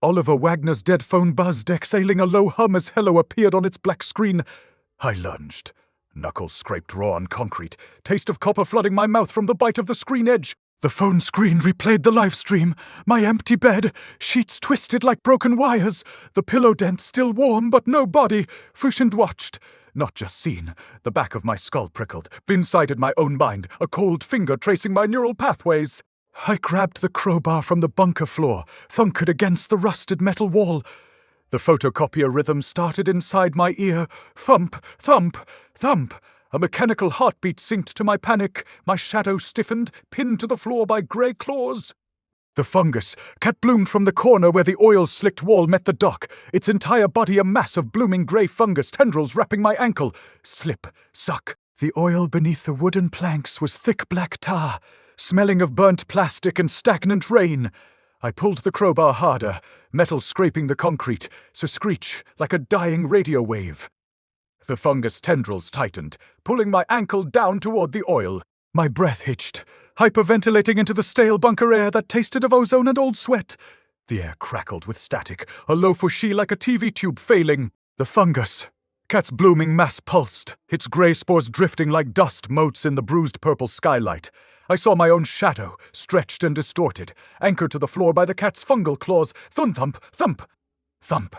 Oliver Wagner's dead phone buzzed, exhaling a low hum as hello appeared on its black screen. I lunged. Knuckles scraped raw on concrete, taste of copper flooding my mouth from the bite of the screen edge. The phone screen replayed the live stream. My empty bed, sheets twisted like broken wires, the pillow dent still warm but no body, Fushend watched. Not just seen. The back of my skull prickled. Inside my own mind, a cold finger tracing my neural pathways. I grabbed the crowbar from the bunker floor, thunkered against the rusted metal wall. The photocopier rhythm started inside my ear. Thump, thump, thump. A mechanical heartbeat synced to my panic. My shadow stiffened, pinned to the floor by grey claws. The fungus cat bloomed from the corner where the oil-slicked wall met the dock, its entire body a mass of blooming grey fungus tendrils wrapping my ankle. Slip, suck. The oil beneath the wooden planks was thick black tar, smelling of burnt plastic and stagnant rain. I pulled the crowbar harder, metal scraping the concrete, screech like a dying radio wave. The fungus tendrils tightened, pulling my ankle down toward the oil. My breath hitched, hyperventilating into the stale bunker air that tasted of ozone and old sweat. The air crackled with static, a low fushi like a TV tube failing. The fungus. Cat's blooming mass pulsed, its grey spores drifting like dust motes in the bruised purple skylight. I saw my own shadow, stretched and distorted, anchored to the floor by the cat's fungal claws. Thump, thump, thump.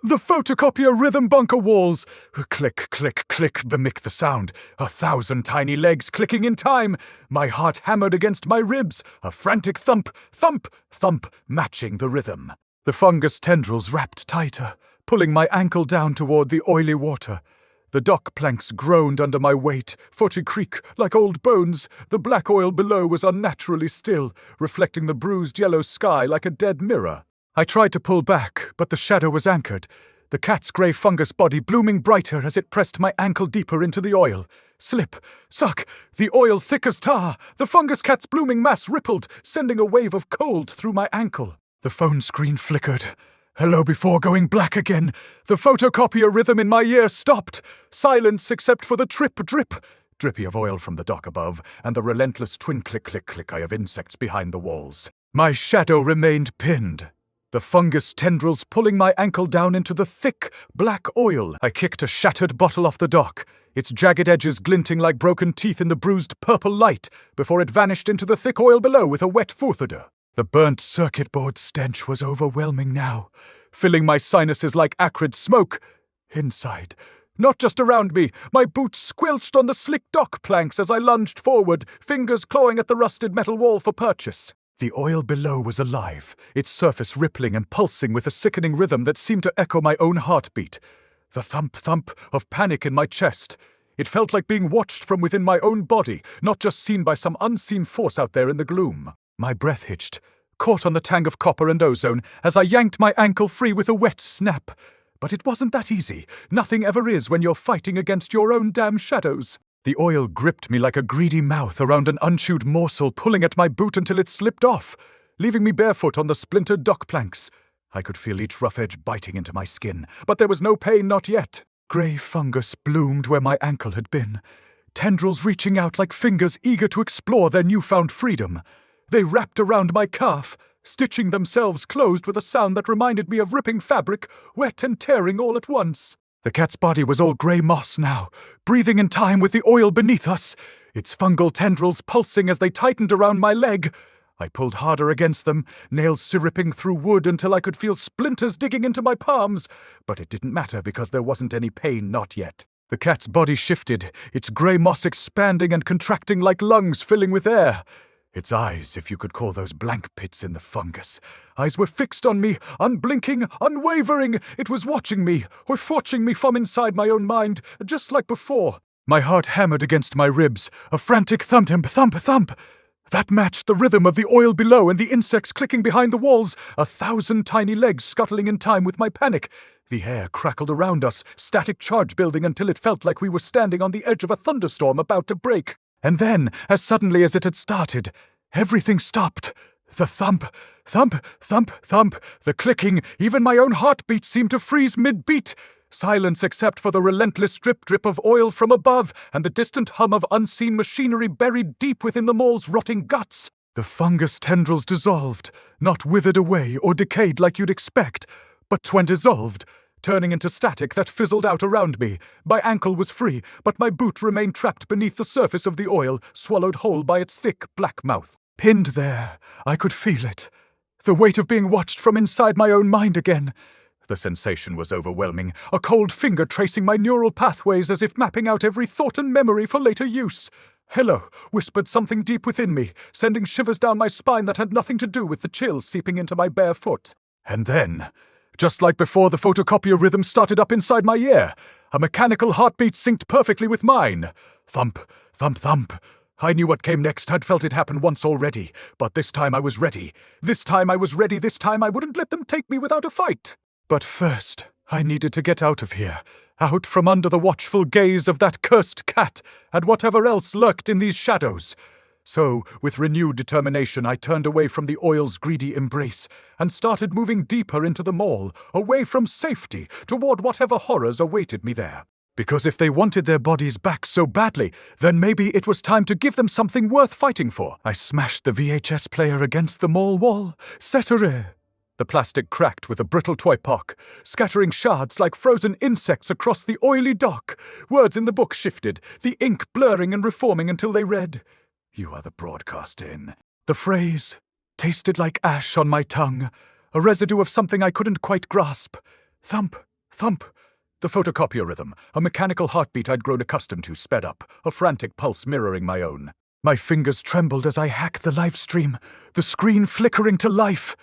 The photocopier rhythm bunker walls. Click, click, click, mimic the sound. 1,000 tiny legs clicking in time. My heart hammered against my ribs. A frantic thump, thump, thump, matching the rhythm. The fungus tendrils wrapped tighter, pulling my ankle down toward the oily water. The dock planks groaned under my weight, footy creak like old bones. The black oil below was unnaturally still, reflecting the bruised yellow sky like a dead mirror. I tried to pull back, but the shadow was anchored, the cat's grey fungus body blooming brighter as it pressed my ankle deeper into the oil. Slip, suck, the oil thick as tar. The fungus cat's blooming mass rippled, sending a wave of cold through my ankle. The phone screen flickered. Hello before going black again. The photocopier rhythm in my ear stopped. Silence except for the drip, drippy of oil from the dock above, and the relentless twin click of insects behind the walls. My shadow remained pinned. The fungus tendrils pulling my ankle down into the thick, black oil. I kicked a shattered bottle off the dock, its jagged edges glinting like broken teeth in the bruised purple light, before it vanished into the thick oil below with a wet foothoder. The burnt circuit board stench was overwhelming now, filling my sinuses like acrid smoke. Inside, not just around me, my boots squelched on the slick dock planks as I lunged forward, fingers clawing at the rusted metal wall for purchase. The oil below was alive, its surface rippling and pulsing with a sickening rhythm that seemed to echo my own heartbeat. The thump of panic in my chest. It felt like being watched from within my own body, not just seen by some unseen force out there in the gloom. My breath hitched, caught on the tang of copper and ozone as I yanked my ankle free with a wet snap. But it wasn't that easy. Nothing ever is when you're fighting against your own damn shadows. The oil gripped me like a greedy mouth around an unchewed morsel, pulling at my boot until it slipped off, leaving me barefoot on the splintered dock planks. I could feel each rough edge biting into my skin, but there was no pain, not yet. Grey fungus bloomed where my ankle had been, tendrils reaching out like fingers eager to explore their newfound freedom. They wrapped around my calf, stitching themselves closed with a sound that reminded me of ripping fabric, wet and tearing all at once. The cat's body was all grey moss now, breathing in time with the oil beneath us, its fungal tendrils pulsing as they tightened around my leg. I pulled harder against them, nails syruping through wood until I could feel splinters digging into my palms. But it didn't matter because there wasn't any pain, not yet. The cat's body shifted, its grey moss expanding and contracting like lungs filling with air. Its eyes, if you could call those blank pits in the fungus. Eyes were fixed on me, unblinking, unwavering. It was watching me, or watching me from inside my own mind, just like before. My heart hammered against my ribs, a frantic thump. That matched the rhythm of the oil below and the insects clicking behind the walls, 1,000 tiny legs scuttling in time with my panic. The air crackled around us, static charge building until it felt like we were standing on the edge of a thunderstorm about to break. And then, as suddenly as it had started, everything stopped. The thump, the clicking, even my own heartbeat seemed to freeze mid-beat. Silence except for the relentless drip of oil from above and the distant hum of unseen machinery buried deep within the mall's rotting guts. The fungus tendrils dissolved, not withered away or decayed like you'd expect, but when dissolved, turning into static that fizzled out around me. My ankle was free, but my boot remained trapped beneath the surface of the oil, swallowed whole by its thick black mouth. Pinned there, I could feel it. The weight of being watched from inside my own mind again. The sensation was overwhelming, a cold finger tracing my neural pathways as if mapping out every thought and memory for later use. "Hello," whispered something deep within me, sending shivers down my spine that had nothing to do with the chill seeping into my bare foot. And then, just like before, the photocopier rhythm started up inside my ear. A mechanical heartbeat synced perfectly with mine. Thump, thump, thump. I knew what came next. I'd felt it happen once already. But this time I was ready. This time I was ready. This time I wouldn't let them take me without a fight. But first, I needed to get out of here. Out from under the watchful gaze of that cursed cat and whatever else lurked in these shadows. So, with renewed determination, I turned away from the oil's greedy embrace and started moving deeper into the mall, away from safety, toward whatever horrors awaited me there. Because if they wanted their bodies back so badly, then maybe it was time to give them something worth fighting for. I smashed the VHS player against the mall wall. Cetere. The plastic cracked with a brittle toy-pock, scattering shards like frozen insects across the oily dock. Words in the book shifted, the ink blurring and reforming until they read, "You are the broadcast in." The phrase tasted like ash on my tongue, a residue of something I couldn't quite grasp. Thump, thump. The photocopier rhythm, a mechanical heartbeat I'd grown accustomed to, sped up, a frantic pulse mirroring my own. My fingers trembled as I hacked the live stream, the screen flickering to life.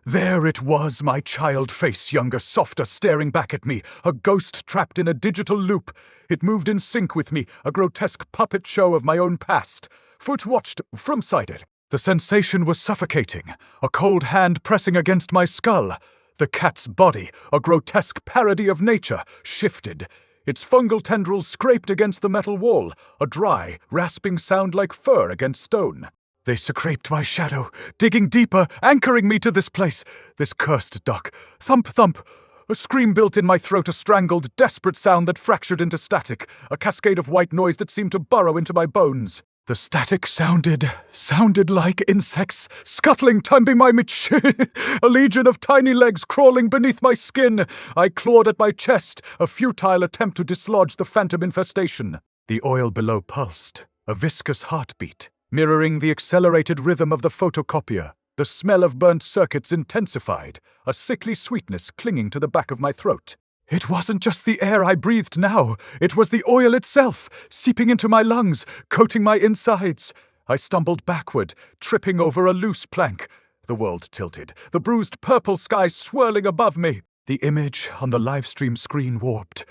There it was, my child face, younger, softer, staring back at me, a ghost trapped in a digital loop. It moved in sync with me, a grotesque puppet show of my own past. Foot watched from side it. The sensation was suffocating, a cold hand pressing against my skull. The cat's body, a grotesque parody of nature, shifted. Its fungal tendrils scraped against the metal wall, a dry, rasping sound like fur against stone. They scraped my shadow, digging deeper, anchoring me to this place, this cursed dock. Thump, thump. A scream built in my throat, a strangled, desperate sound that fractured into static, a cascade of white noise that seemed to burrow into my bones. The static sounded like insects, scuttling, tumbling my mitch. A legion of tiny legs crawling beneath my skin. I clawed at my chest, a futile attempt to dislodge the phantom infestation. The oil below pulsed, a viscous heartbeat, mirroring the accelerated rhythm of the photocopier. The smell of burnt circuits intensified, a sickly sweetness clinging to the back of my throat. It wasn't just the air I breathed now. It was the oil itself, seeping into my lungs, coating my insides. I stumbled backward, tripping over a loose plank. The world tilted, the bruised purple sky swirling above me. The image on the livestream screen warped.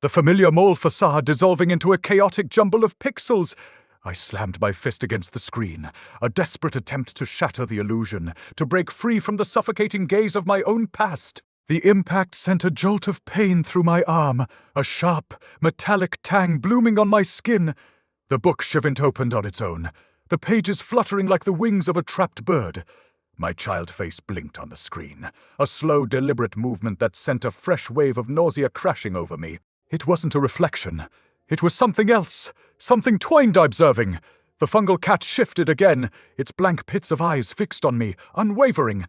The familiar mall facade dissolving into a chaotic jumble of pixels. I slammed my fist against the screen, a desperate attempt to shatter the illusion, to break free from the suffocating gaze of my own past. The impact sent a jolt of pain through my arm, a sharp, metallic tang blooming on my skin. The book shivered opened on its own, the pages fluttering like the wings of a trapped bird. My child face blinked on the screen, a slow, deliberate movement that sent a fresh wave of nausea crashing over me. It wasn't a reflection. It was something else, something twinned observing. The fungal cat shifted again, its blank pits of eyes fixed on me, unwavering.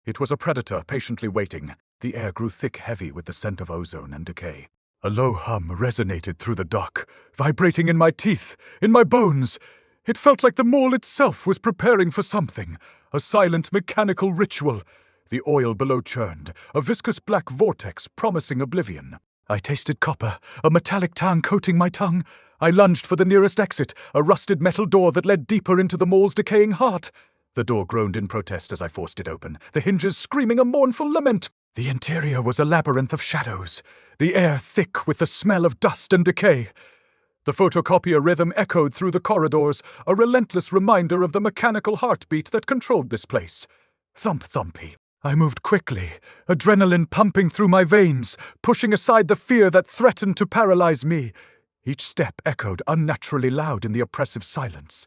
It was a predator patiently waiting. The air grew thick, heavy with the scent of ozone and decay. A low hum resonated through the dock, vibrating in my teeth, in my bones. It felt like the mall itself was preparing for something, a silent mechanical ritual. The oil below churned, a viscous black vortex promising oblivion. I tasted copper, a metallic tang coating my tongue. I lunged for the nearest exit, a rusted metal door that led deeper into the mall's decaying heart. The door groaned in protest as I forced it open, the hinges screaming a mournful lament. The interior was a labyrinth of shadows, the air thick with the smell of dust and decay. The photocopier rhythm echoed through the corridors, a relentless reminder of the mechanical heartbeat that controlled this place. Thump thumpy. I moved quickly, adrenaline pumping through my veins, pushing aside the fear that threatened to paralyze me. Each step echoed unnaturally loud in the oppressive silence.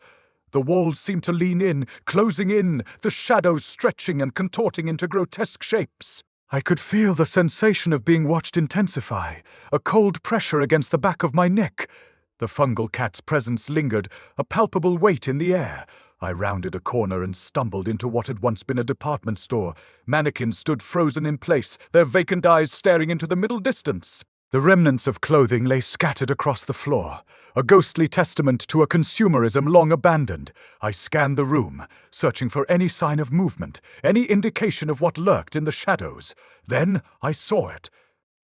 The walls seemed to lean in, closing in, the shadows stretching and contorting into grotesque shapes. I could feel the sensation of being watched intensify, a cold pressure against the back of my neck. The fungal cat's presence lingered, a palpable weight in the air, I rounded a corner and stumbled into what had once been a department store. Mannequins stood frozen in place, their vacant eyes staring into the middle distance. The remnants of clothing lay scattered across the floor, a ghostly testament to a consumerism long abandoned. I scanned the room, searching for any sign of movement, any indication of what lurked in the shadows. Then I saw it.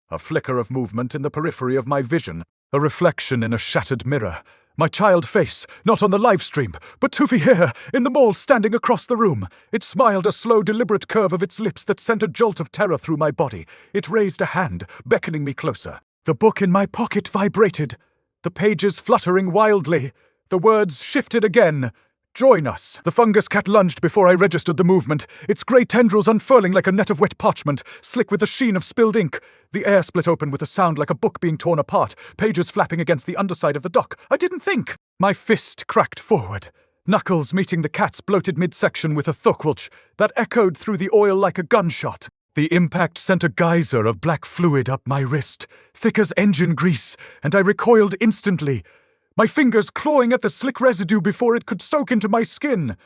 A flicker of movement in the periphery of my vision, a reflection in a shattered mirror. My child face, not on the live stream, but Tufi here, in the mall standing across the room. It smiled a slow, deliberate curve of its lips that sent a jolt of terror through my body. It raised a hand, beckoning me closer. The book in my pocket vibrated, the pages fluttering wildly. The words shifted again. Join us. The fungus cat lunged before I registered the movement, its grey tendrils unfurling like a net of wet parchment, slick with the sheen of spilled ink. The air split open with a sound like a book being torn apart, pages flapping against the underside of the dock. I didn't think. My fist cracked forward, knuckles meeting the cat's bloated midsection with a thukwelch that echoed through the oil like a gunshot. The impact sent a geyser of black fluid up my wrist, thick as engine grease, and I recoiled instantly, my fingers clawing at the slick residue before it could soak into my skin.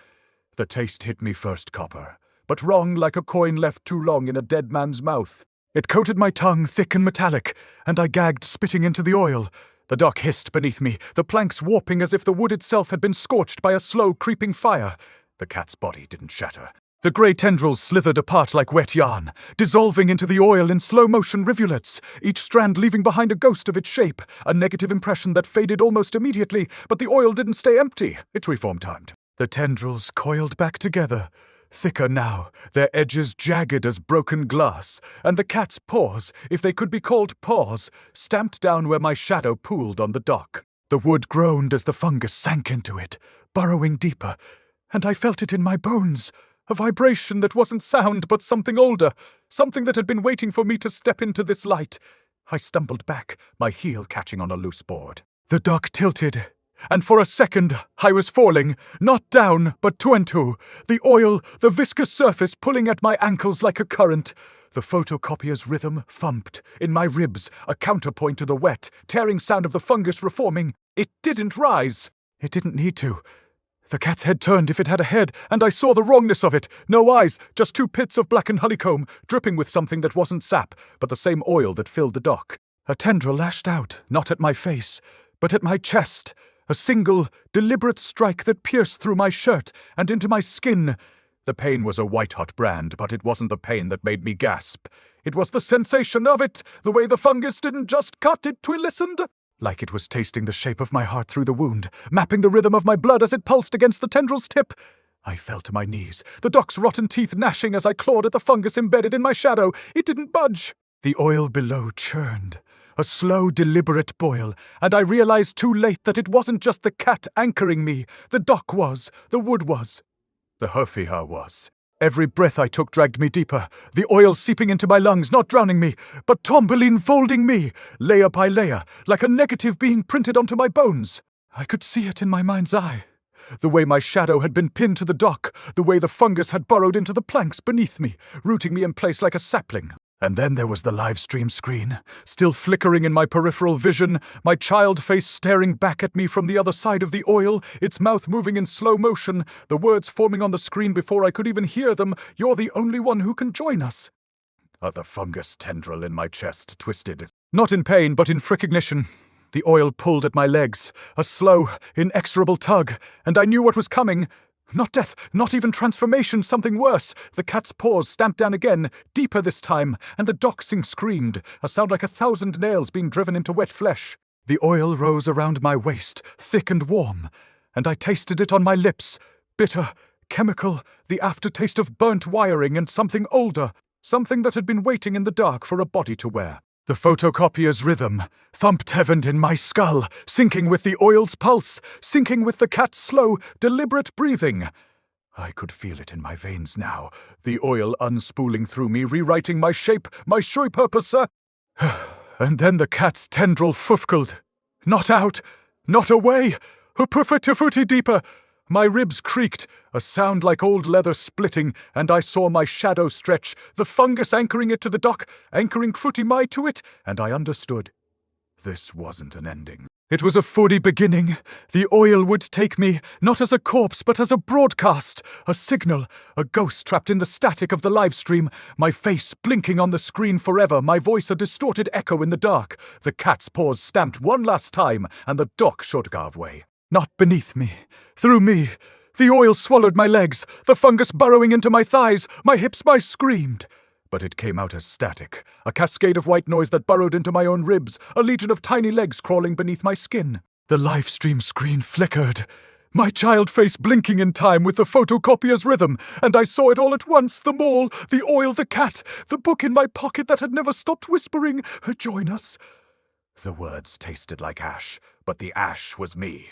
The taste hit me first, copper, but wrong like a coin left too long in a dead man's mouth. It coated my tongue thick and metallic, and I gagged, spitting into the oil. The dock hissed beneath me, the planks warping as if the wood itself had been scorched by a slow, creeping fire. The cat's body didn't shatter. The grey tendrils slithered apart like wet yarn, dissolving into the oil in slow-motion rivulets, each strand leaving behind a ghost of its shape, a negative impression that faded almost immediately, but the oil didn't stay empty. It reform-timed. The tendrils coiled back together, thicker now, their edges jagged as broken glass, and the cat's paws, if they could be called paws, stamped down where my shadow pooled on the dock. The wood groaned as the fungus sank into it, burrowing deeper, and I felt it in my bones. A vibration that wasn't sound, but something older, something that had been waiting for me to step into this light. I stumbled back, my heel catching on a loose board. The dock tilted, and for a second I was falling, not down, but two and two, the oil, the viscous surface pulling at my ankles like a current. The photocopier's rhythm thumped in my ribs, a counterpoint to the wet, tearing sound of the fungus reforming. It didn't rise. It didn't need to. The cat's head turned if it had a head, and I saw the wrongness of it. No eyes, just two pits of blackened honeycomb, dripping with something that wasn't sap, but the same oil that filled the dock. A tendril lashed out, not at my face, but at my chest. A single, deliberate strike that pierced through my shirt and into my skin. The pain was a white-hot brand, but it wasn't the pain that made me gasp. It was the sensation of it, the way the fungus didn't just cut, it listened. Like it was tasting the shape of my heart through the wound, mapping the rhythm of my blood as it pulsed against the tendril's tip. I fell to my knees, the dock's rotten teeth gnashing as I clawed at the fungus embedded in my shadow. It didn't budge. The oil below churned, a slow, deliberate boil, and I realized too late that it wasn't just the cat anchoring me. The dock was, the wood was, the Herfiha was. Every breath I took dragged me deeper, the oil seeping into my lungs, not drowning me, but Tomberlin folding me, layer by layer, like a negative being printed onto my bones. I could see it in my mind's eye. The way my shadow had been pinned to the dock, the way the fungus had burrowed into the planks beneath me, rooting me in place like a sapling. And then there was the live stream screen, still flickering in my peripheral vision, my child face staring back at me from the other side of the oil, its mouth moving in slow motion, the words forming on the screen before I could even hear them. You're the only one who can join us. The fungus tendril in my chest twisted. Not in pain, but in fricognition. The oil pulled at my legs, a slow, inexorable tug, and I knew what was coming. Not death, not even transformation, something worse. The cat's paws stamped down again, deeper this time, and the doxing screamed, a sound like 1,000 nails being driven into wet flesh. The oil rose around my waist, thick and warm, and I tasted it on my lips. Bitter, chemical, the aftertaste of burnt wiring and something older, something that had been waiting in the dark for a body to wear. The photocopier's rhythm thumped heaven in my skull, syncing with the oil's pulse, syncing with the cat's slow, deliberate breathing. I could feel it in my veins now, the oil unspooling through me, rewriting my shape, my shui purpose. And then the cat's tendril fufkled. Not out, not away, hupufuti deeper. My ribs creaked, a sound like old leather splitting, and I saw my shadow stretch, the fungus anchoring it to the dock, anchoring Futimai to it, and I understood. This wasn't an ending. It was a foodie beginning. The oil would take me, not as a corpse, but as a broadcast, a signal, a ghost trapped in the static of the live stream, my face blinking on the screen forever, my voice a distorted echo in the dark. The cat's paws stamped one last time, and the dock should give way. Not beneath me, through me. The oil swallowed my legs, the fungus burrowing into my thighs, my hips, I screamed. But it came out as static, a cascade of white noise that burrowed into my own ribs, a legion of tiny legs crawling beneath my skin. The live stream screen flickered, my child face blinking in time with the photocopier's rhythm, and I saw it all at once, the mall, the oil, the cat, the book in my pocket that had never stopped whispering, "Join us." The words tasted like ash, but the ash was me.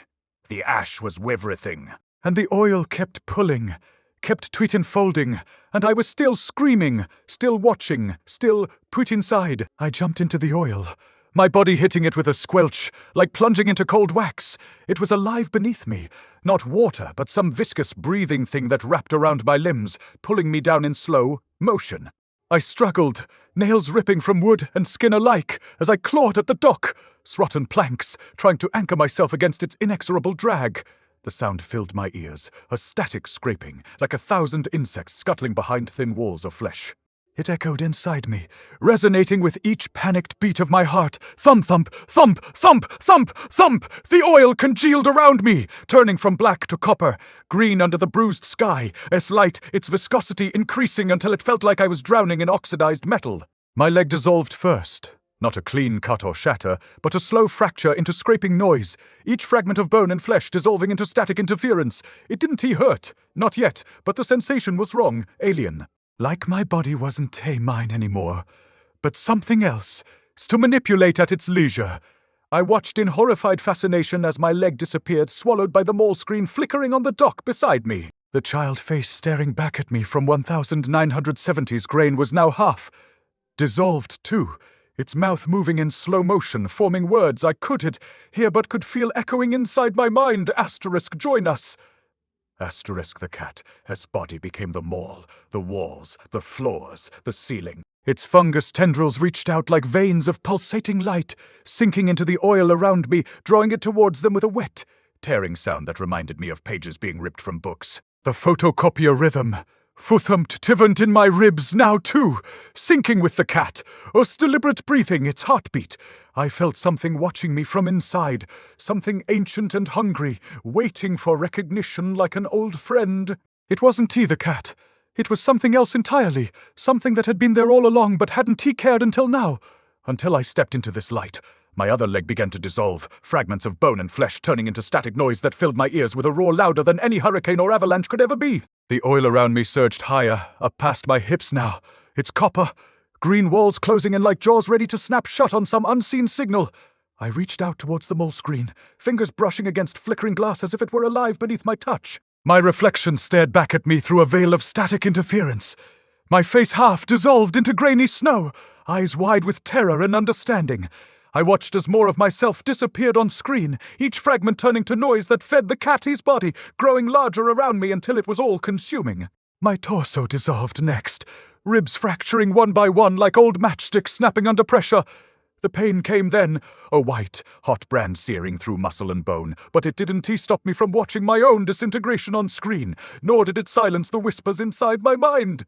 The ash was everything. And the oil kept pulling, kept tweeting folding, and I was still screaming, still watching, still put inside. I jumped into the oil, my body hitting it with a squelch, like plunging into cold wax. It was alive beneath me, not water, but some viscous breathing thing that wrapped around my limbs, pulling me down in slow motion. I struggled, nails ripping from wood and skin alike, as I clawed at the dock, rotten planks, trying to anchor myself against its inexorable drag. The sound filled my ears, a static scraping, like 1,000 insects scuttling behind thin walls of flesh. It echoed inside me, resonating with each panicked beat of my heart. Thump, thump, thump, thump, thump, thump! The oil congealed around me, turning from black to copper, green under the bruised sky, its light, its viscosity increasing until it felt like I was drowning in oxidized metal. My leg dissolved first. Not a clean cut or shatter, but a slow fracture into scraping noise, each fragment of bone and flesh dissolving into static interference. It didn't hurt, not yet, but the sensation was wrong, alien. Like my body wasn't mine anymore, but something else, to manipulate at its leisure. I watched in horrified fascination as my leg disappeared, swallowed by the mall screen flickering on the dock beside me. The child face staring back at me from 1970's grain was now half. Dissolved, too. Its mouth moving in slow motion, forming words I couldn't hear but could feel echoing inside my mind. Asterisk, join us. Asterisk the cat, as body became the mall, the walls, the floors, the ceiling. Its fungus tendrils reached out like veins of pulsating light, sinking into the oil around me, drawing it towards them with a wet, tearing sound that reminded me of pages being ripped from books. The photocopier rhythm. Futhumped tivant in my ribs now too, sinking with the cat, us deliberate breathing, its heartbeat. I felt something watching me from inside, something ancient and hungry, waiting for recognition like an old friend. It wasn't the cat. It was something else entirely, something that had been there all along but hadn't cared until now. Until I stepped into this light. My other leg began to dissolve, fragments of bone and flesh turning into static noise that filled my ears with a roar louder than any hurricane or avalanche could ever be. The oil around me surged higher, up past my hips now. Its copper, green walls closing in like jaws ready to snap shut on some unseen signal. I reached out towards the mole screen, fingers brushing against flickering glass as if it were alive beneath my touch. My reflection stared back at me through a veil of static interference. My face half dissolved into grainy snow, eyes wide with terror and understanding. I watched as more of myself disappeared on screen, each fragment turning to noise that fed the cat's body, growing larger around me until it was all consuming. My torso dissolved next, ribs fracturing one by one like old matchsticks snapping under pressure. The pain came then, a white, hot brand searing through muscle and bone, but it didn't stop me from watching my own disintegration on screen, nor did it silence the whispers inside my mind.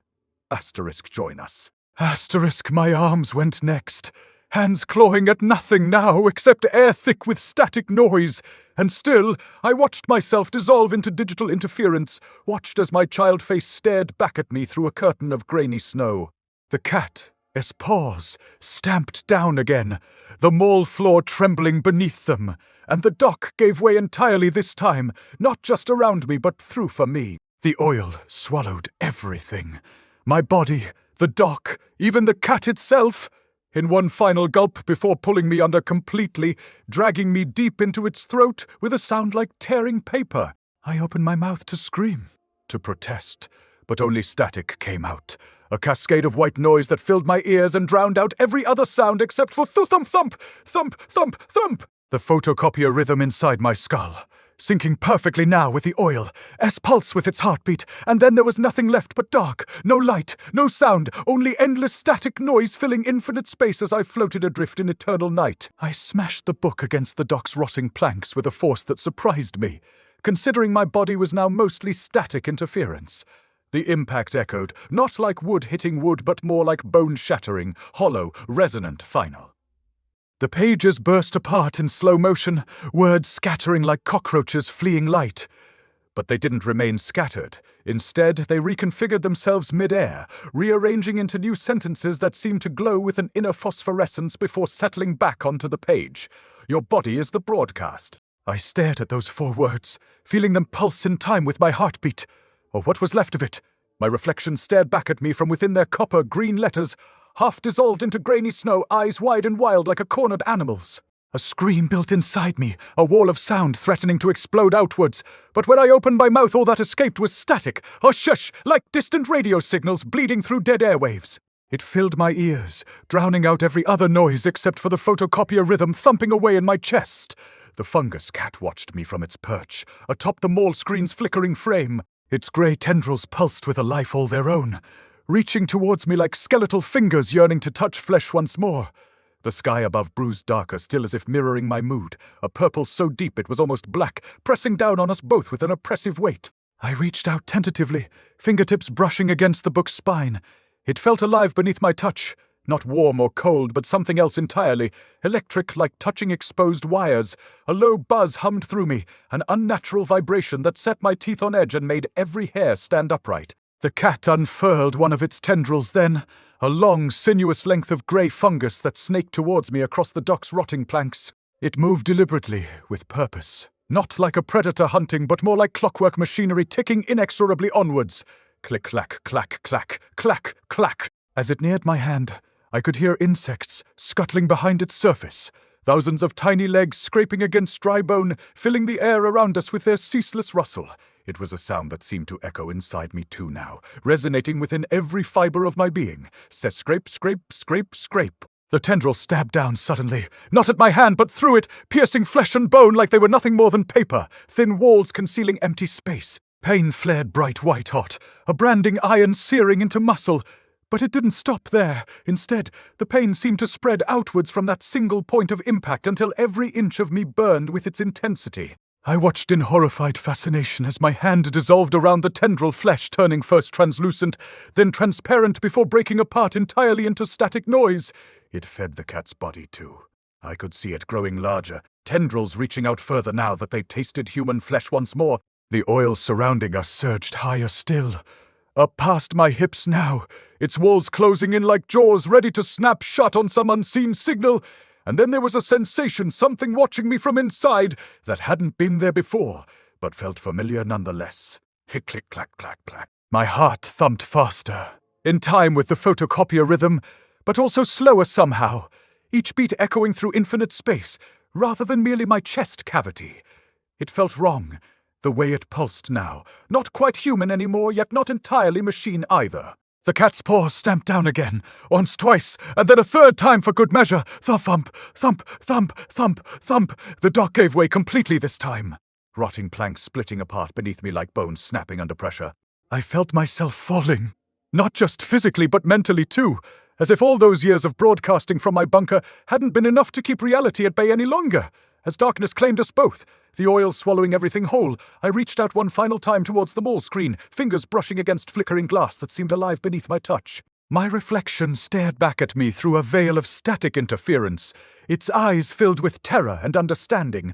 Asterisk, join us. Asterisk, my arms went next. Hands clawing at nothing now except air thick with static noise. And still, I watched myself dissolve into digital interference, watched as my child face stared back at me through a curtain of grainy snow. The cat, its paws, stamped down again, the mall floor trembling beneath them, and the dock gave way entirely this time, not just around me but through for me. The oil swallowed everything. My body, the dock, even the cat itself. In one final gulp before pulling me under completely, dragging me deep into its throat with a sound like tearing paper. I opened my mouth to scream, to protest, but only static came out, a cascade of white noise that filled my ears and drowned out every other sound except for thump, thump, thump, thump, thump. The photocopier rhythm inside my skull, Syncing perfectly now with the oil, S-pulse with its heartbeat, and then there was nothing left but dark. No light, no sound, only endless static noise filling infinite space as I floated adrift in eternal night. I smashed the book against the dock's rotting planks with a force that surprised me, considering my body was now mostly static interference. The impact echoed, not like wood hitting wood, but more like bone-shattering, hollow, resonant final. The pages burst apart in slow motion, words scattering like cockroaches fleeing light. But they didn't remain scattered. Instead, they reconfigured themselves mid-air, rearranging into new sentences that seemed to glow with an inner phosphorescence before settling back onto the page. Your body is the broadcast. I stared at those 4 words, feeling them pulse in time with my heartbeat. Or what was left of it. My reflection stared back at me from within their copper-green letters, half dissolved into grainy snow, eyes wide and wild like a cornered animal's. A scream built inside me, a wall of sound threatening to explode outwards. But when I opened my mouth, all that escaped was static, a shush, like distant radio signals bleeding through dead airwaves. It filled my ears, drowning out every other noise except for the photocopier rhythm thumping away in my chest. The fungus cat watched me from its perch, atop the mall screen's flickering frame. Its grey tendrils pulsed with a life all their own, reaching towards me like skeletal fingers yearning to touch flesh once more. The sky above bruised darker, still as if mirroring my mood, a purple so deep it was almost black, pressing down on us both with an oppressive weight. I reached out tentatively, fingertips brushing against the book's spine. It felt alive beneath my touch, not warm or cold, but something else entirely, electric like touching exposed wires. A low buzz hummed through me, an unnatural vibration that set my teeth on edge and made every hair stand upright. The cat unfurled one of its tendrils then, a long, sinuous length of grey fungus that snaked towards me across the dock's rotting planks. It moved deliberately, with purpose. Not like a predator hunting, but more like clockwork machinery ticking inexorably onwards. Click-clack, clack-clack, clack-clack. As it neared my hand, I could hear insects scuttling behind its surface, thousands of tiny legs scraping against dry bone, filling the air around us with their ceaseless rustle. It was a sound that seemed to echo inside me too now, resonating within every fibre of my being. Scrape, scrape, scrape, scrape. The tendrils stabbed down suddenly, not at my hand but through it, piercing flesh and bone like they were nothing more than paper, thin walls concealing empty space. Pain flared bright white-hot, a branding iron searing into muscle. But it didn't stop there. Instead, the pain seemed to spread outwards from that single point of impact until every inch of me burned with its intensity. I watched in horrified fascination as my hand dissolved around the tendril flesh, turning first translucent, then transparent before breaking apart entirely into static noise. It fed the cat's body too. I could see it growing larger, tendrils reaching out further now that they tasted human flesh once more. The oil surrounding us surged higher still. Up past my hips now, its walls closing in like jaws ready to snap shut on some unseen signal. And then there was a sensation, something watching me from inside that hadn't been there before, but felt familiar nonetheless. Click, clack, clack, clack. My heart thumped faster, in time with the photocopier rhythm, but also slower somehow, each beat echoing through infinite space, rather than merely my chest cavity. It felt wrong. The way it pulsed now, not quite human anymore, yet not entirely machine either. The cat's paw stamped down again, once, twice, and then a third time for good measure. Thump, thump, thump, thump, thump. The dock gave way completely this time, rotting planks splitting apart beneath me like bones snapping under pressure. I felt myself falling, not just physically but mentally too, as if all those years of broadcasting from my bunker hadn't been enough to keep reality at bay any longer. As darkness claimed us both, the oil swallowing everything whole, I reached out one final time towards the mall screen, fingers brushing against flickering glass that seemed alive beneath my touch. My reflection stared back at me through a veil of static interference, its eyes filled with terror and understanding.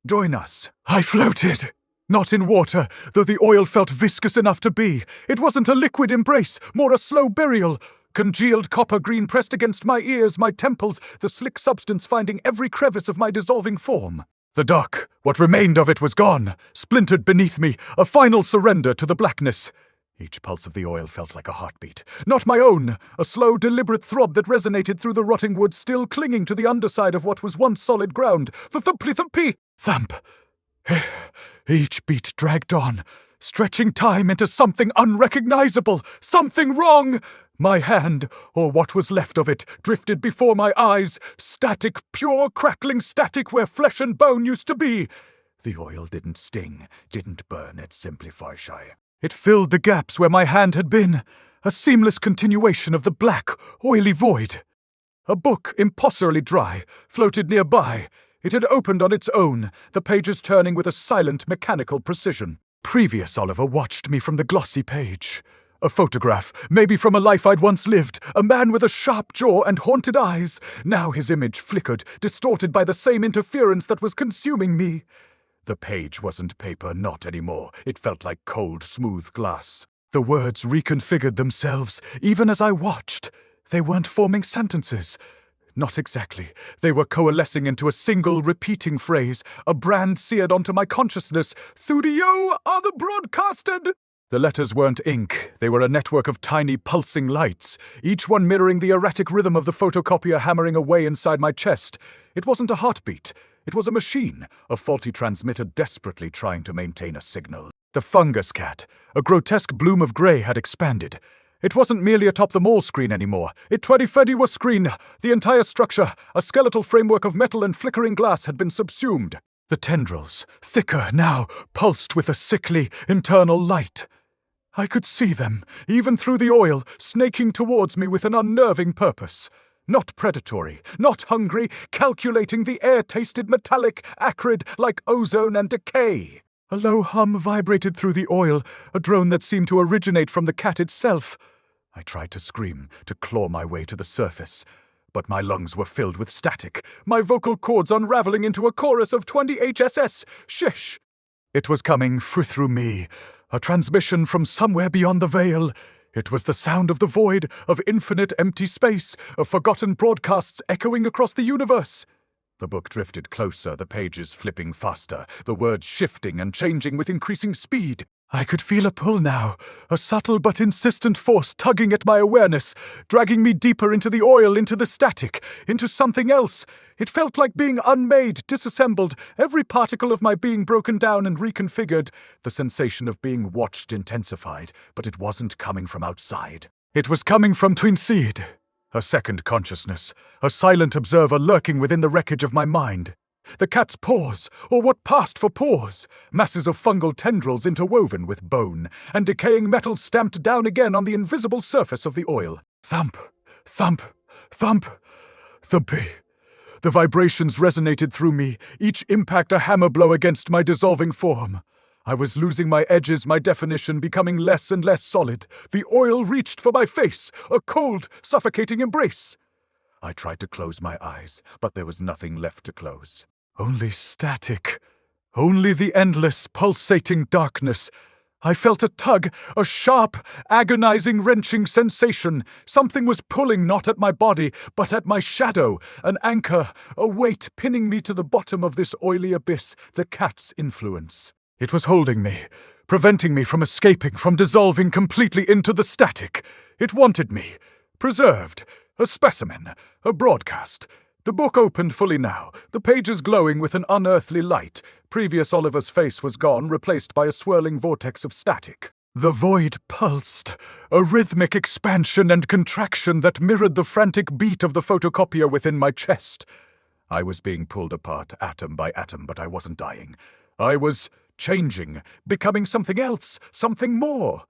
Join us. I floated. Not in water, though the oil felt viscous enough to be. It wasn't a liquid embrace, more a slow burial. Congealed copper green pressed against my ears, my temples, the slick substance finding every crevice of my dissolving form. The dock, what remained of it was gone, splintered beneath me, a final surrender to the blackness. Each pulse of the oil felt like a heartbeat. Not my own, a slow, deliberate throb that resonated through the rotting wood, still clinging to the underside of what was once solid ground. Thumpy-thumpy! Thump! Each beat dragged on, stretching time into something unrecognizable, something wrong. My hand, or what was left of it, drifted before my eyes, static, pure, crackling static where flesh and bone used to be. The oil didn't sting, didn't burn, it simplified shy. It filled the gaps where my hand had been, a seamless continuation of the black, oily void. A book, impossibly dry, floated nearby. It had opened on its own, the pages turning with a silent, mechanical precision. Previous Oliver watched me from the glossy page. A photograph, maybe from a life I'd once lived, a man with a sharp jaw and haunted eyes. Now his image flickered, distorted by the same interference that was consuming me. The page wasn't paper, not anymore. It felt like cold, smooth glass. The words reconfigured themselves, even as I watched. They weren't forming sentences. Not exactly. They were coalescing into a single, repeating phrase, a brand seared onto my consciousness. Studio are the broadcasted! The letters weren't ink. They were a network of tiny, pulsing lights, each one mirroring the erratic rhythm of the photocopier hammering away inside my chest. It wasn't a heartbeat. It was a machine, a faulty transmitter desperately trying to maintain a signal. The fungus cat, a grotesque bloom of grey, had expanded. It wasn't merely atop the mall screen anymore. It 2030 was screen. The entire structure, a skeletal framework of metal and flickering glass, had been subsumed. The tendrils, thicker now, pulsed with a sickly, internal light. I could see them, even through the oil, snaking towards me with an unnerving purpose. Not predatory, not hungry, calculating the air-tasted metallic, acrid, like ozone and decay. A low hum vibrated through the oil, a drone that seemed to originate from the cat itself. I tried to scream, to claw my way to the surface, but my lungs were filled with static, my vocal cords unraveling into a chorus of 20 HSS. Shish! It was coming through me, a transmission from somewhere beyond the veil. It was the sound of the void, of infinite empty space, of forgotten broadcasts echoing across the universe. The book drifted closer, the pages flipping faster, the words shifting and changing with increasing speed. I could feel a pull now, a subtle but insistent force tugging at my awareness, dragging me deeper into the oil, into the static, into something else. It felt like being unmade, disassembled, every particle of my being broken down and reconfigured. The sensation of being watched intensified, but it wasn't coming from outside. It was coming from Twinseed. A second consciousness, a silent observer lurking within the wreckage of my mind. The cat's paws, or what passed for paws, masses of fungal tendrils interwoven with bone, and decaying metal stamped down again on the invisible surface of the oil. Thump, thump, thump. The vibrations resonated through me, each impact a hammer blow against my dissolving form. I was losing my edges, my definition becoming less and less solid. The oil reached for my face, a cold, suffocating embrace. I tried to close my eyes, but there was nothing left to close. Only static. Only the endless, pulsating darkness. I felt a tug, a sharp, agonizing, wrenching sensation. Something was pulling not at my body, but at my shadow, an anchor, a weight pinning me to the bottom of this oily abyss, the cat's influence. It was holding me, preventing me from escaping, from dissolving completely into the static. It wanted me, preserved, a specimen, a broadcast. The book opened fully now, the pages glowing with an unearthly light. Previous Oliver's face was gone, replaced by a swirling vortex of static. The void pulsed, a rhythmic expansion and contraction that mirrored the frantic beat of the photocopier within my chest. I was being pulled apart atom by atom, but I wasn't dying. I was changing, becoming something else, something more.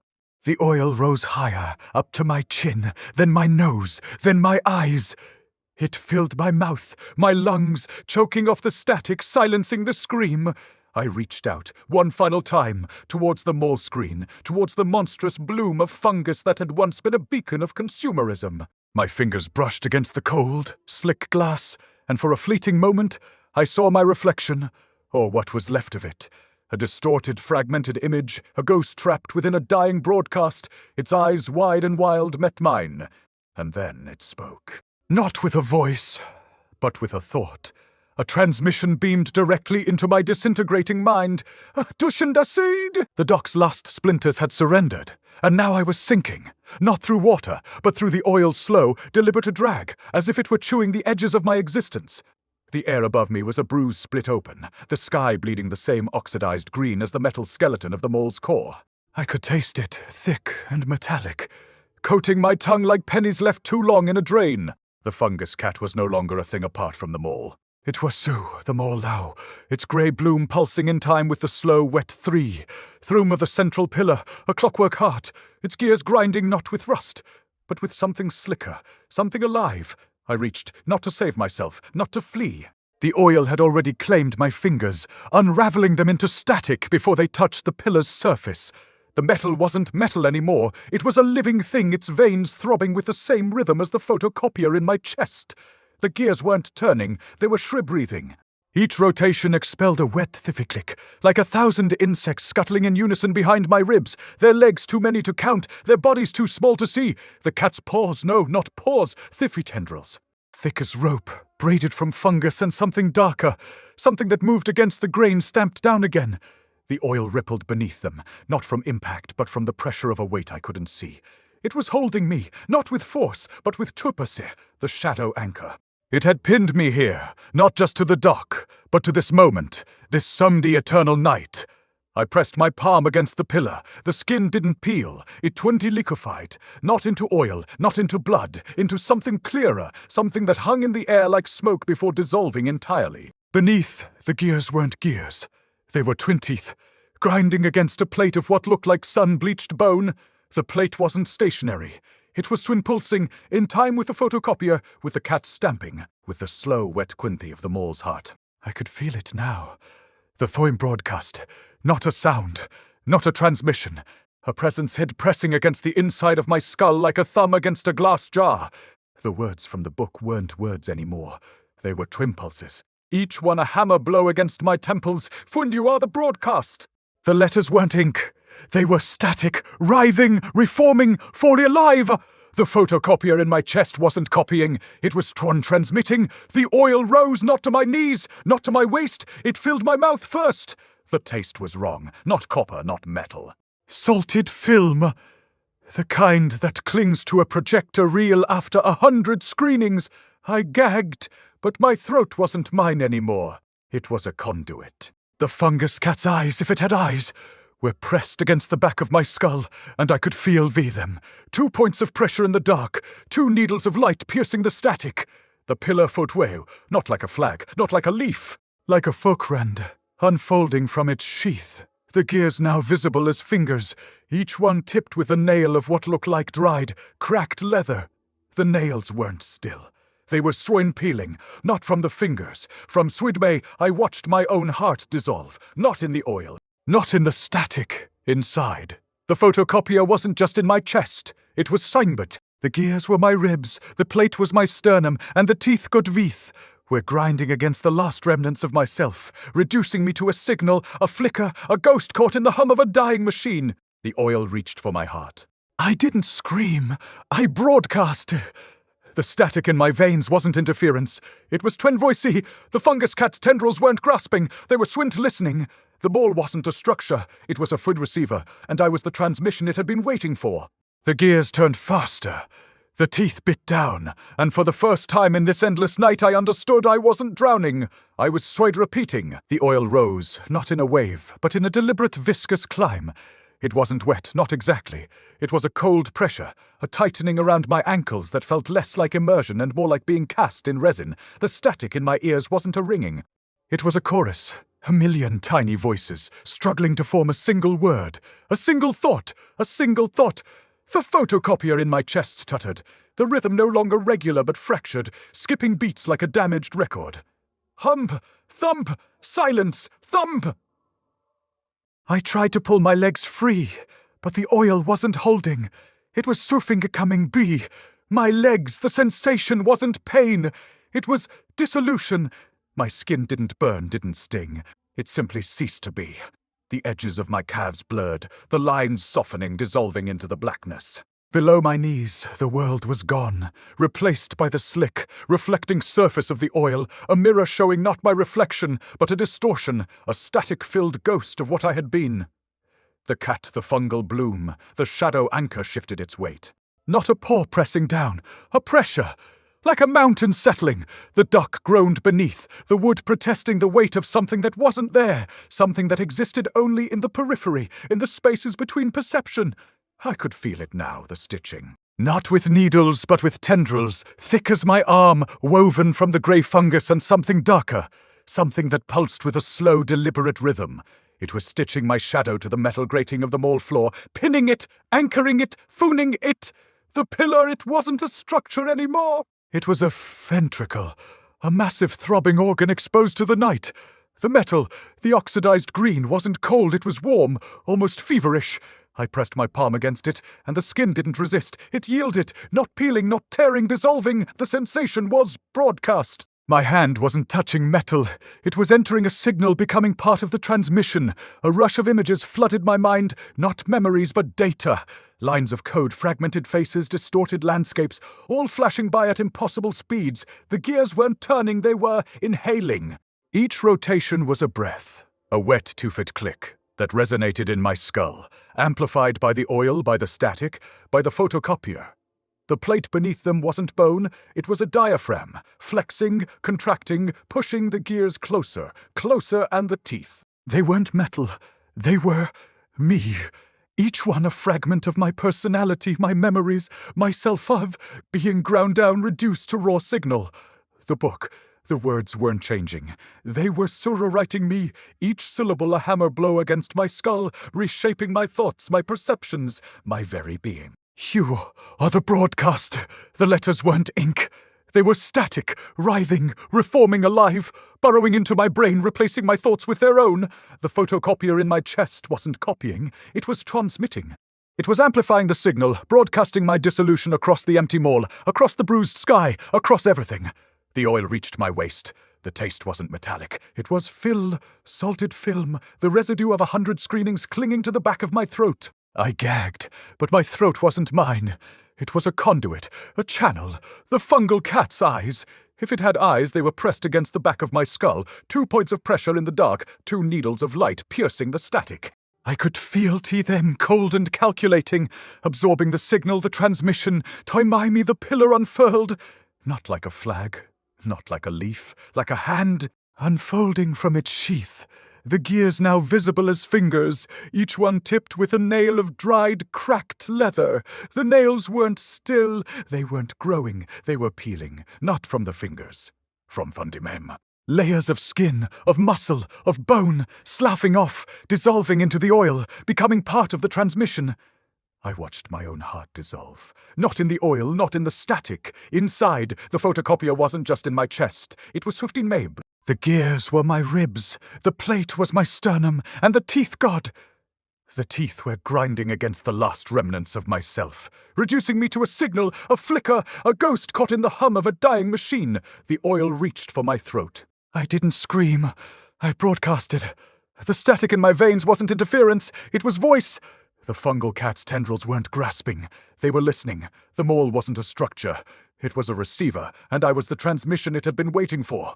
The oil rose higher, up to my chin, then my nose, then my eyes. It filled my mouth, my lungs, choking off the static, silencing the scream. I reached out, one final time, towards the mall screen, towards the monstrous bloom of fungus that had once been a beacon of consumerism. My fingers brushed against the cold, slick glass, and for a fleeting moment, I saw my reflection, or what was left of it. A distorted, fragmented image, a ghost trapped within a dying broadcast, its eyes wide and wild met mine. And then it spoke. Not with a voice, but with a thought. A transmission beamed directly into my disintegrating mind. Dushandaseed! The dock's last splinters had surrendered, and now I was sinking, not through water, but through the oil's slow, deliberate drag, as if it were chewing the edges of my existence. The air above me was a bruise split open, the sky bleeding the same oxidized green as the metal skeleton of the mole's core. I could taste it, thick and metallic, coating my tongue like pennies left too long in a drain. The fungus cat was no longer a thing apart from the mole. It was Sue, the mole now, its grey bloom pulsing in time with the slow, wet 3. Throom of the central pillar, a clockwork heart, its gears grinding not with rust, but with something slicker, something alive. I reached, not to save myself, not to flee. The oil had already claimed my fingers, unraveling them into static before they touched the pillar's surface. The metal wasn't metal anymore. It was a living thing, its veins throbbing with the same rhythm as the photocopier in my chest. The gears weren't turning, they were shrill-breathing. Each rotation expelled a wet thiffy-click, like 1,000 insects scuttling in unison behind my ribs, their legs too many to count, their bodies too small to see. The cat's paws, no, not paws, thiffy tendrils. Thick as rope, braided from fungus and something darker, something that moved against the grain stamped down again. The oil rippled beneath them, not from impact, but from the pressure of a weight I couldn't see. It was holding me, not with force, but with tupase, the shadow anchor. It had pinned me here, not just to the dock, but to this moment, this someday eternal night. I pressed my palm against the pillar. The skin didn't peel. It twinty liquefied, not into oil, not into blood, into something clearer, something that hung in the air like smoke before dissolving entirely. Beneath, the gears weren't gears. They were twin teeth, grinding against a plate of what looked like sun-bleached bone. The plate wasn't stationary. It was twin-pulsing, in time with the photocopier, with the cat stamping, with the slow, wet quinthy of the mole's heart. I could feel it now. The Thoim broadcast. Not a sound. Not a transmission. A presence head pressing against the inside of my skull like a thumb against a glass jar. The words from the book weren't words anymore. They were twin pulses. Each one a hammer blow against my temples. Fund, you are the broadcast. The letters weren't ink. They were static, writhing, reforming, fully alive. The photocopier in my chest wasn't copying. It was transmitting. The oil rose not to my knees, not to my waist. It filled my mouth first. The taste was wrong. Not copper, not metal. Salted film. The kind that clings to a projector reel after 100 screenings. I gagged, but my throat wasn't mine anymore. It was a conduit. The fungus cat's eyes, if it had eyes, were pressed against the back of my skull, and I could feel them. 2 points of pressure in the dark, 2 needles of light piercing the static. The pillar photweo, not like a flag, not like a leaf, like a folkrand, unfolding from its sheath. The gears now visible as fingers, each one tipped with a nail of what looked like dried, cracked leather. The nails weren't still. They were swin peeling, not from the fingers. From Swidme, I watched my own heart dissolve, not in the oil. Not in the static, inside. The photocopier wasn't just in my chest. It was Seinbert. The gears were my ribs, the plate was my sternum, and the teeth Godvith were grinding against the last remnants of myself, reducing me to a signal, a flicker, a ghost caught in the hum of a dying machine. The oil reached for my heart. I didn't scream. I broadcast. The static in my veins wasn't interference. It was twin voicey. The fungus cat's tendrils weren't grasping. They were swint listening. The ball wasn't a structure, it was a food receiver, and I was the transmission it had been waiting for. The gears turned faster. The teeth bit down, and for the first time in this endless night I understood I wasn't drowning. I was swayed repeating. The oil rose, not in a wave, but in a deliberate viscous climb. It wasn't wet, not exactly. It was a cold pressure, a tightening around my ankles that felt less like immersion and more like being cast in resin. The static in my ears wasn't a ringing. It was a chorus. 1,000,000 tiny voices, struggling to form a single word, a single thought, a single thought. The photocopier in my chest tuttered, the rhythm no longer regular but fractured, skipping beats like a damaged record. Hump, thump, silence, thump! I tried to pull my legs free, but the oil wasn't holding. It was surfing coming be. My legs, the sensation wasn't pain. It was dissolution. My skin didn't burn, didn't sting. It simply ceased to be. The edges of my calves blurred, the lines softening, dissolving into the blackness. Below my knees, the world was gone, replaced by the slick, reflecting surface of the oil, a mirror showing not my reflection, but a distortion, a static-filled ghost of what I had been. The cat, the fungal bloom, the shadow anchor shifted its weight. Not a paw pressing down, a pressure. Like a mountain settling, the dock groaned beneath, the wood protesting the weight of something that wasn't there, something that existed only in the periphery, in the spaces between perception. I could feel it now, the stitching. Not with needles, but with tendrils, thick as my arm, woven from the grey fungus and something darker, something that pulsed with a slow, deliberate rhythm. It was stitching my shadow to the metal grating of the mall floor, pinning it, anchoring it, fooning it. The pillar, it wasn't a structure anymore. It was a ventricle, a massive throbbing organ exposed to the night. The metal, the oxidized green, wasn't cold, it was warm, almost feverish. I pressed my palm against it, and the skin didn't resist. It yielded, not peeling, not tearing, dissolving. The sensation was broadcast. My hand wasn't touching metal. It was entering a signal, becoming part of the transmission. A rush of images flooded my mind, not memories, but data. Lines of code, fragmented faces, distorted landscapes, all flashing by at impossible speeds. The gears weren't turning, they were inhaling. Each rotation was a breath, a wet two-foot click that resonated in my skull, amplified by the oil, by the static, by the photocopier. The plate beneath them wasn't bone, it was a diaphragm, flexing, contracting, pushing the gears closer, closer, and the teeth. They weren't metal, they were me. Each one a fragment of my personality, my memories, my self-love, being ground down, reduced to raw signal. The book, the words weren't changing. They were surah-writing me, each syllable a hammer blow against my skull, reshaping my thoughts, my perceptions, my very being. You are the broadcast. The letters weren't ink. They were static, writhing, reforming alive, burrowing into my brain, replacing my thoughts with their own. The photocopier in my chest wasn't copying, it was transmitting. It was amplifying the signal, broadcasting my dissolution across the empty mall, across the bruised sky, across everything. The oil reached my waist. The taste wasn't metallic. It was salted film, the residue of 100 screenings clinging to the back of my throat. I gagged, but my throat wasn't mine. It was a conduit, a channel, the fungal cat's eyes. If it had eyes, they were pressed against the back of my skull, 2 points of pressure in the dark, 2 needles of light piercing the static. I could feel them, cold and calculating, absorbing the signal, the transmission, Toimaimi the pillar unfurled. Not like a flag, not like a leaf, like a hand, unfolding from its sheath. The gears now visible as fingers, each one tipped with a nail of dried, cracked leather. The nails weren't still, they weren't growing, they were peeling, not from the fingers, from Fundimem. Layers of skin, of muscle, of bone, sloughing off, dissolving into the oil, becoming part of the transmission. I watched my own heart dissolve. Not in the oil, not in the static. Inside, the photocopier wasn't just in my chest, it was 15 Mabe. The gears were my ribs, the plate was my sternum, and the teeth, God! The teeth were grinding against the last remnants of myself, reducing me to a signal, a flicker, a ghost caught in the hum of a dying machine. The oil reached for my throat. I didn't scream. I broadcasted. The static in my veins wasn't interference, it was voice. The fungal cat's tendrils weren't grasping. They were listening. The mole wasn't a structure. It was a receiver, and I was the transmission it had been waiting for.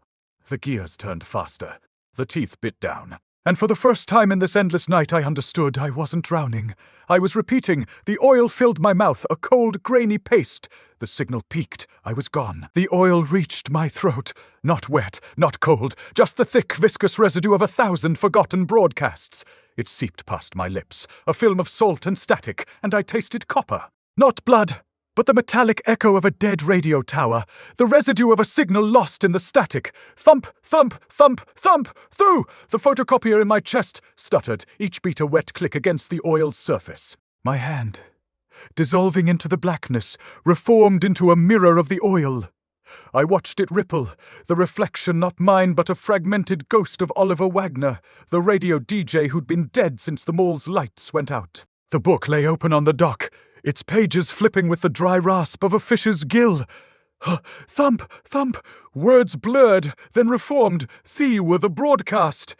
The gears turned faster. The teeth bit down. And for the first time in this endless night, I understood I wasn't drowning. I was repeating. The oil filled my mouth, a cold, grainy paste. The signal peaked. I was gone. The oil reached my throat. Not wet, not cold, just the thick, viscous residue of 1,000 forgotten broadcasts. It seeped past my lips, a film of salt and static, and I tasted copper. Not blood, but the metallic echo of a dead radio tower, the residue of a signal lost in the static. Thump, thump, thump, thump, through! The photocopier in my chest stuttered, each beat a wet click against the oil's surface. My hand, dissolving into the blackness, reformed into a mirror of the oil. I watched it ripple, the reflection not mine but a fragmented ghost of Oliver Wagner, the radio DJ who'd been dead since the mall's lights went out. The book lay open on the dock, its pages flipping with the dry rasp of a fish's gill. Thump, thump, words blurred, then reformed. Thee were the broadcast.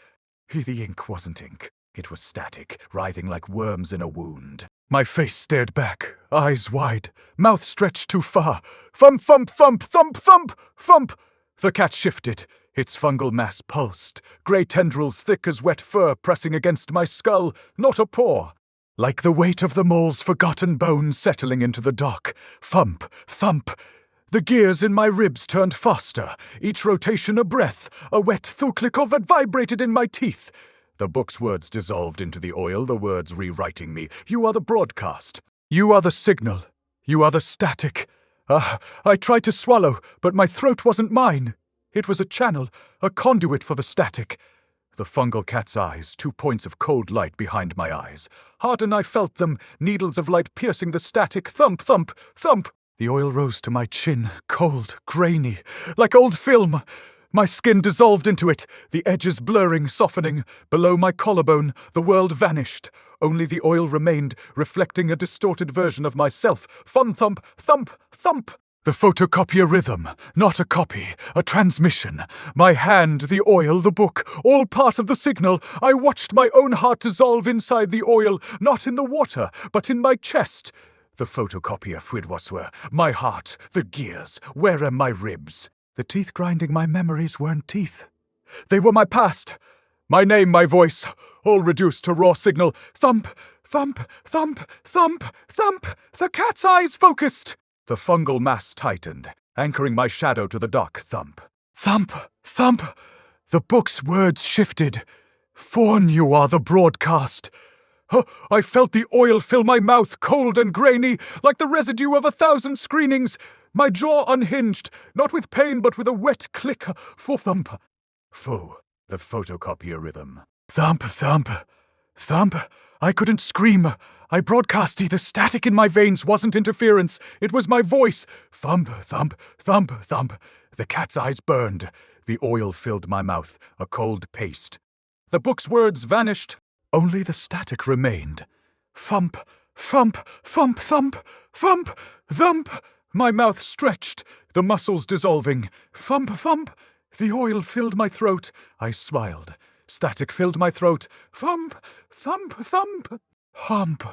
The ink wasn't ink. It was static, writhing like worms in a wound. My face stared back, eyes wide, mouth stretched too far. Thump, thump, thump, thump, thump, thump. The cat shifted. Its fungal mass pulsed, grey tendrils thick as wet fur pressing against my skull, not a pore. Like the weight of the mole's forgotten bones settling into the dock. Thump, thump. The gears in my ribs turned faster, each rotation a breath, a wet thuclikov that vibrated in my teeth. The book's words dissolved into the oil, the words rewriting me. You are the broadcast. You are the signal. You are the static. I tried to swallow, but my throat wasn't mine. It was a channel, a conduit for the static. The fungal cat's eyes, 2 points of cold light behind my eyes. Hard and I felt them, needles of light piercing the static. Thump, thump, thump. The oil rose to my chin, cold, grainy, like old film. My skin dissolved into it, the edges blurring, softening. Below my collarbone, the world vanished. Only the oil remained, reflecting a distorted version of myself. Thump, thump, thump, thump. The photocopier rhythm, not a copy, a transmission. My hand, the oil, the book, all part of the signal. I watched my own heart dissolve inside the oil, not in the water, but in my chest. The photocopier, Fwidwaswer, my heart, the gears, where are my ribs? The teeth grinding my memories weren't teeth. They were my past. My name, my voice, all reduced to raw signal. Thump, thump, thump, thump, thump. The cat's eyes focused. The fungal mass tightened, anchoring my shadow to the dock. Thump, thump, thump. The book's words shifted. Fawn, you are the broadcast. I felt the oil fill my mouth, cold and grainy, like the residue of 1,000 screenings. My jaw unhinged, not with pain, but with a wet click. For thump. Foo, the photocopier rhythm. Thump, thump, thump. I couldn't scream. I broadcasted. The static in my veins wasn't interference. It was my voice. Thump, thump, thump, thump. The cat's eyes burned. The oil filled my mouth, a cold paste. The book's words vanished. Only the static remained. Thump, thump, thump, thump, thump, thump. My mouth stretched, the muscles dissolving. Thump, thump. The oil filled my throat. I smiled. Static filled my throat. Thump, thump, thump, hump.